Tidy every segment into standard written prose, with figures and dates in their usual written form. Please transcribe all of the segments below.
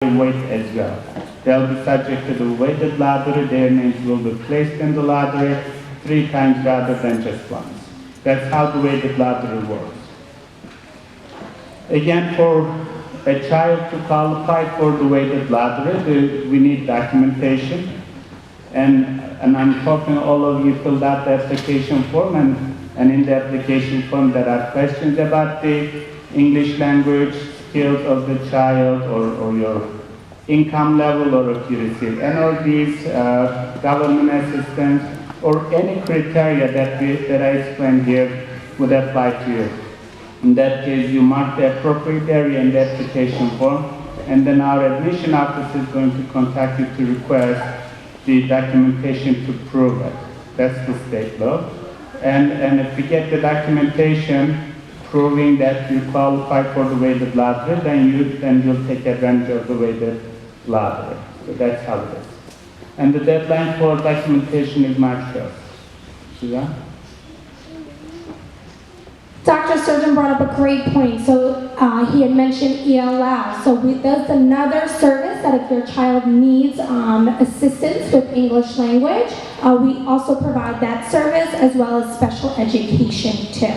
weight as well. They'll be subject to the weighted lottery. Their names will be placed in the lottery 3 times rather than just once. That's how the weighted lottery works. Again, for a child to qualify for the weighted lottery, we need documentation. And I'm hoping all of you filled out the application form, and in the application form there are questions about the English language skills of the child, or your income level, or if you receive any of these government assistance, or any criteria that I explained here would apply to you. In that case, you mark the appropriate area in the application form, and then our admission office is going to contact you to request the documentation to prove it. That's the state law. And if you get the documentation proving that you qualify for the weighted lottery, then you'll take advantage of the weighted lottery. So that's how it is. And the deadline for documentation is March 1st. Suzanne? Dr. Surgeon brought up a great point. So he had mentioned ELL. So that's another service that if your child needs assistance with English language, we also provide that service as well as special education too.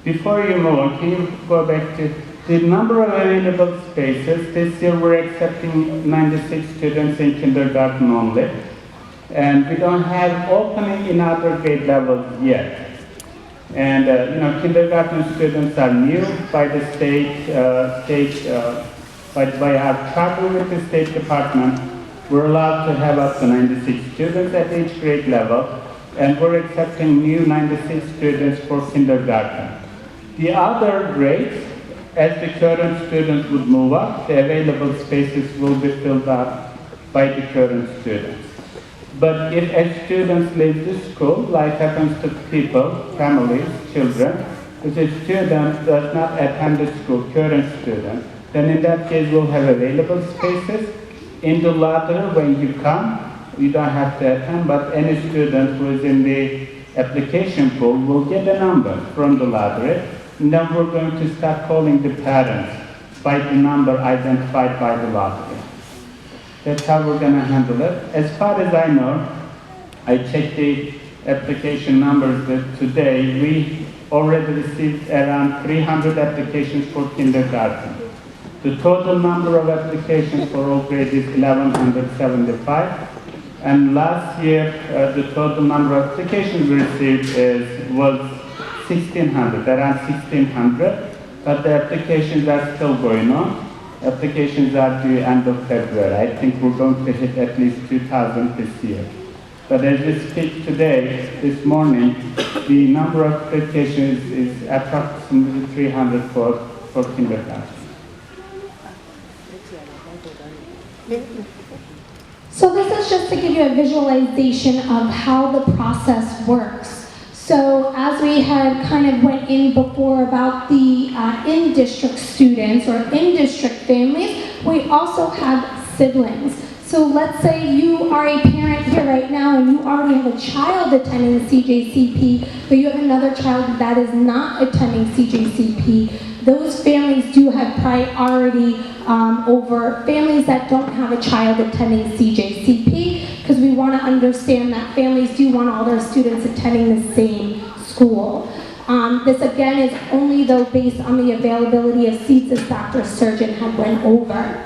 Before you move on, can you go back to the number of available spaces? This year we're accepting 96 students in kindergarten only. And we don't have opening in other grade levels yet. And kindergarten students are new by the by our charter with the State Department. We're allowed to have up to 96 students at each grade level, and we're accepting new 96 students for kindergarten. The other grades, as the current students would move up, the available spaces will be filled up by the current students. But if a student leaves the school, like happens to people, families, children, if a student does not attend the school, current student, then in that case we'll have available spaces. In the lottery, when you come, you don't have to attend, but any student who is in the application pool will get a number from the lottery, and then we're going to start calling the parents by the number identified by the lottery. That's how we're going to handle it. As far as I know, I checked the application numbers that today, we already received around 300 applications for kindergarten. The total number of applications for all grades is 1,175. And last year, the total number of applications we received was 1,600, around 1,600. But the applications are still going on. Applications are due end of February. I think we're going to hit at least 2,000 this year. But as we speak today, this morning, the number of applications is approximately 300 for kindergarten. So this is just to give you a visualization of how the process works. So as we had kind of went in before about the in-district students or in-district families, we also have siblings. So let's say you are a parent here right now and you already have a child attending CJCP, but you have another child that is not attending CJCP. Those families do have priority over families that don't have a child attending CJCP, because we want to understand that families do want all their students attending the same school. This again is only though based on the availability of seats, as Dr. Surgeon had went over.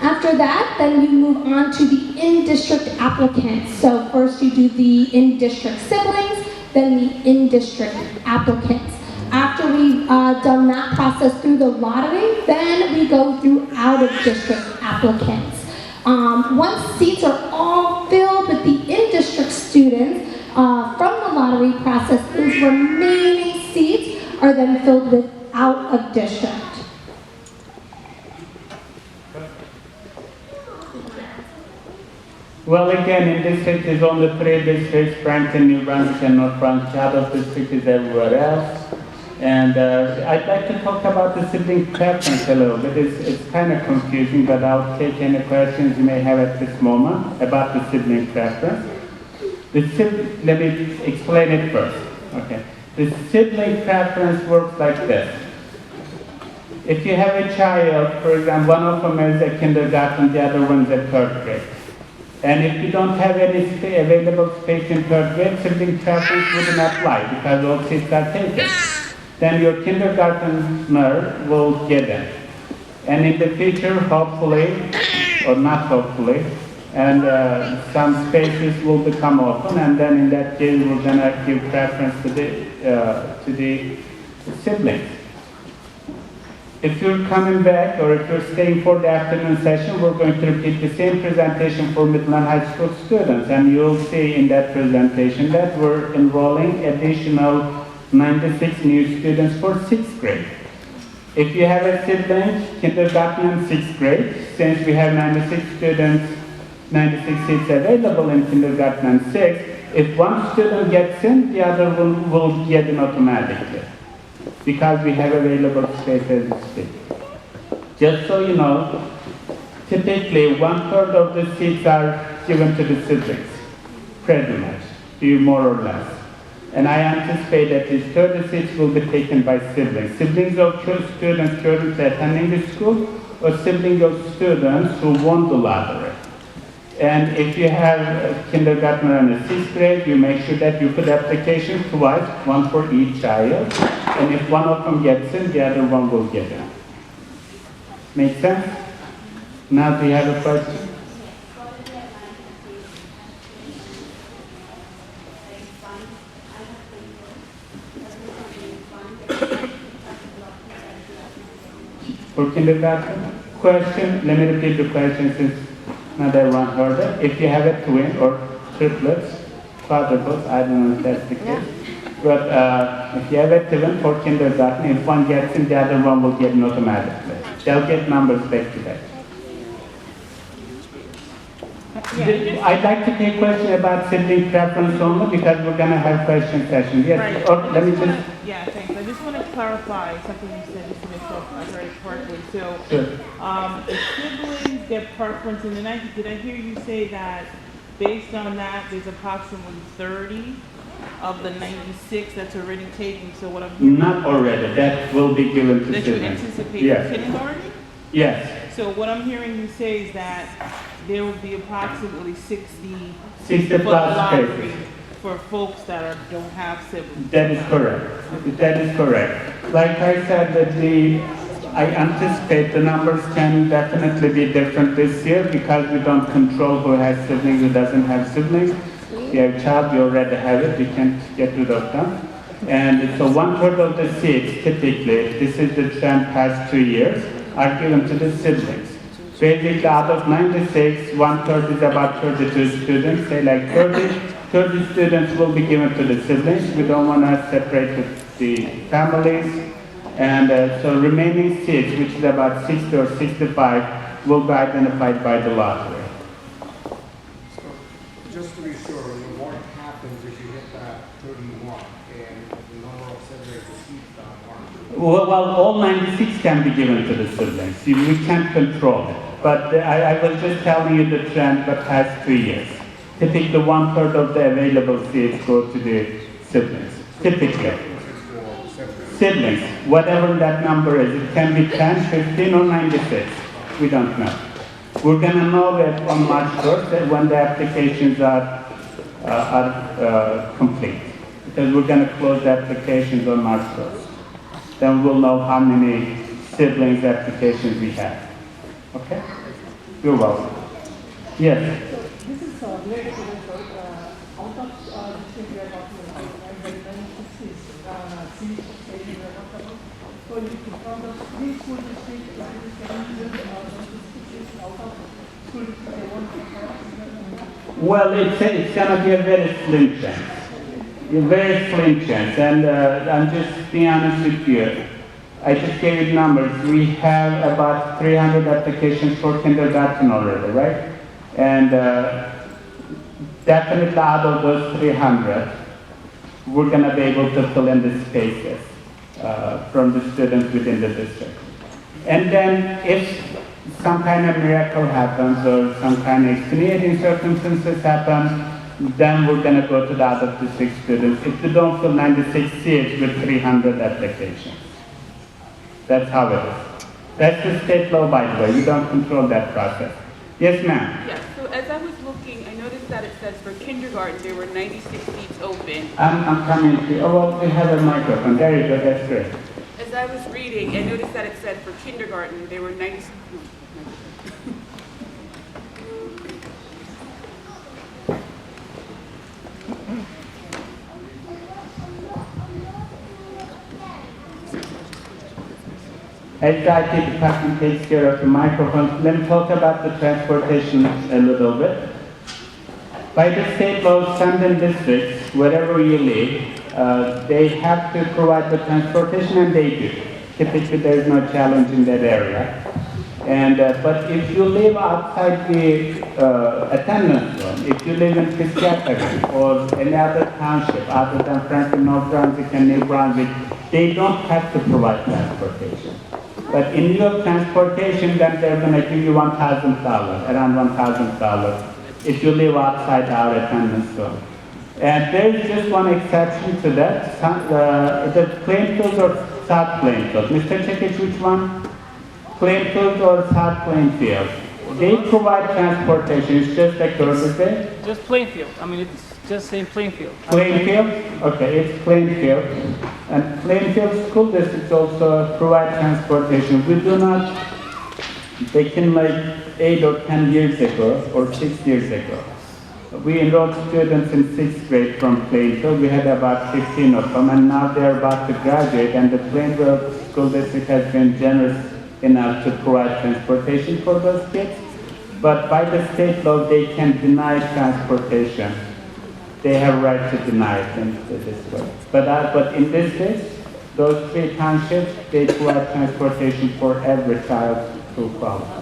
After that, then you move on to the in-district applicants. So first you do the in-district siblings, then the in-district applicants. After we've done that process through the lottery, then we go through out-of-district applicants. Once seats are all filled with the in-district students from the lottery process, those remaining seats are then filled with out-of-district. Well, again, in district is only 3 districts, Franklin, New Brunswick, and North Brunswick. Out-of-district is everywhere else. And I'd like to talk about the sibling preference a little bit. It's kind of confusing, but I'll take any questions you may have at this moment about the sibling preference. Let me explain it first. Okay. The sibling preference works like this. If you have a child, for example, one of them is at kindergarten, the other one's at third grade. And if you don't have any available space in third grade, sibling preference wouldn't apply because all seats are taken. Then your kindergartner will get in. And in the future, hopefully, or not hopefully, and some spaces will become open, and then in that case, we're gonna give preference to the siblings. If you're coming back or if you're staying for the afternoon session, we're going to repeat the same presentation for middle and high school students, and you'll see in that presentation that we're enrolling additional 96 new students for 6th grade. If you have a sibling, kindergarten and 6th grade, since we have 96 students, 96 seats available in kindergarten and 6th, if one student gets in, the other one will get in automatically, because we have available space as we speak. Just so you know, typically 1/3 of the seats are given to the siblings, pretty much, more or less. And I anticipate that these 30 seats will be taken by siblings. Siblings of students currently attending the school, or siblings of students who won the lottery. And if you have a kindergartner and a 6th grade, you make sure that you put applications twice, one for each child. And if one of them gets in, the other one will get in. Make sense? Now, do you have a question? For kindergarten? Question, let me repeat the question since not everyone heard it. If you have a twin or triplets, quadruplets, I don't know if that's the case. But if you have a twin for kindergarten, if one gets in, the other one will get in automatically. They'll get numbers back to back. I'd like to take a question about sibling preference only because we're going to have question session. Yes, right. or let me just... Yeah, thanks. I just want to clarify something you said just to make sure I heard it correctly. So, Sure. the siblings get preference, and then did I hear you say that based on that, there's approximately 30 of the 96 that's already taken? So what I'm hearing... Not already. That will be given to that you siblings. anticipate Yes. kindergarten? Yes. So what I'm hearing you say is that there will be approximately 60 60 plus lottery spaces. for folks that don't have siblings. That is correct. That is correct. Like I said, that I anticipate the numbers can definitely be different this year because we don't control who has siblings, who doesn't have siblings. If you have a child, you already have it, you can't get rid of them. And so 1/3 of the seats, typically, this is the trend past 2 years, are given to the siblings. Basically, out of 96, 1/3 is about 32 students, say like 30 students will be given to the siblings. We don't want to separate the families. And so remaining seats, which is about 60 or 65, will be identified by the lottery. So, just to be sure, what happens if you hit that 31 and the number of siblings seats that aren't? Well, all 96 can be given to the siblings. We can't control it. But I was just telling you the trend for the past 2 years. Typically, 1/3 of the available seats go to the siblings. Typically. Siblings, whatever that number is, it can be 10, 15, or 96. We don't know. We're going to know that on March 1st when the applications are complete. Because we're going to close the applications on March 1st. Then we'll know how many siblings applications we have. Okay? You're welcome. Yes? This is related to the out of this thing we are talking about, and the 96 seats we are talking about. So from the three school districts, it is 7 years, out of school districts, they want to have. Well, it's going to be a very slim chance. A very slim chance. And I'm just being honest with you. I just gave you numbers. We have about 300 applications for kindergarten already, right? And definitely out of those 300, we're going to be able to fill in the spaces from the students within the district. And then if some kind of miracle happens or some kind of extenuating circumstances happen, then we're going to go to the other district students if they don't fill 96 seats with 300 applications. That's how it is. That's the state law, by the way. You don't control that process. Yes, ma'am. Yes, so as I was looking, I noticed that it says for kindergarten, there were 96 seats open. I'm coming to you. Oh, well, we have a microphone. There you go. That's great. As I was reading, I noticed that it said for kindergarten, there were 96. As the IT department takes care of the microphone, let me talk about the transportation a little bit. By the state law, some districts, wherever you live, they have to provide the transportation, and they do. Typically, there is no challenge in that area. And but if you live outside the attendance zone, if you live in Piscataway or any other township other than Franklin, North Brunswick, and New Brunswick, they don't have to provide transportation. But in lieu of transportation, then they're going to give you $1,000, around $1,000, if you live outside our attendance zone. And there is just one exception to that, the Plainfield or South Plainfield. Mr. Chekic, which one? Plainfield or South Plainfield? They provide transportation, it's just a courtesy. Just Plainfield. I mean, it's just saying Plainfield. Plainfield? Okay, it's Plainfield. And Plainfield School District also provide transportation. We do not, they came like 8 or 10 years ago, or 6 years ago. We enrolled students in 6th grade from Plainfield. We had about 15 of them, and now they're about to graduate, and the Plainfield School District has been generous enough to provide transportation for those kids. But by the state law, they can deny transportation. They have a right to deny it in this way. But in this case, those 3 townships, they provide transportation for every child who qualifies.